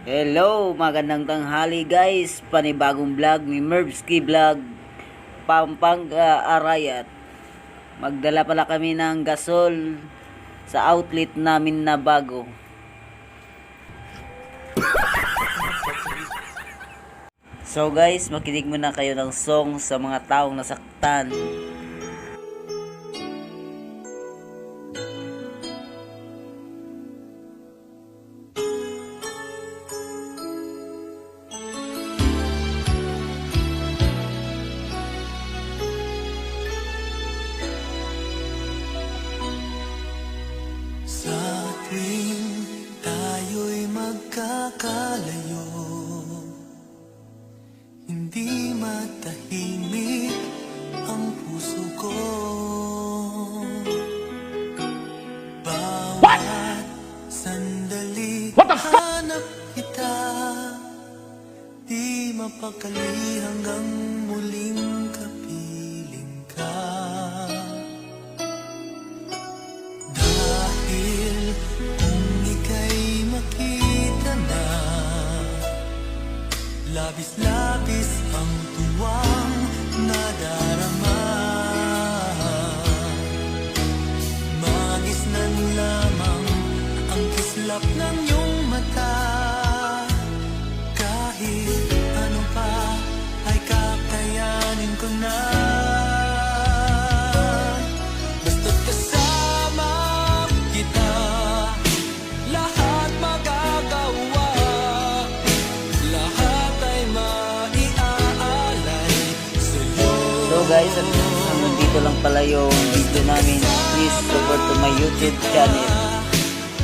Hello, magandang tanghali guys. Panibagong vlog ni Merbski Vlog, Pampanga Arayat. Magdala pala kami ng gasol sa outlet namin na bago. So guys, makinig muna kayo ng song sa mga taong nasaktan. Sa tuwing tayo'y magkakalayo, hindi matahimik ang puso ko. Bawat sandali hanap kita, di mapakali hanggang muling kapiling ka. Dahil kung ika'y makita na, labis-labis ang tuwang nadarama. Magisnan lamang ang kislap ng iyong mata. Kahit ano pa ay kakayanin ko na. Basta't kasama kita, lahat magagawa. Lahat ay maiaalay sa'yo. So guys, hanggang dito lang pala yung video namin. Please support to my YouTube channel.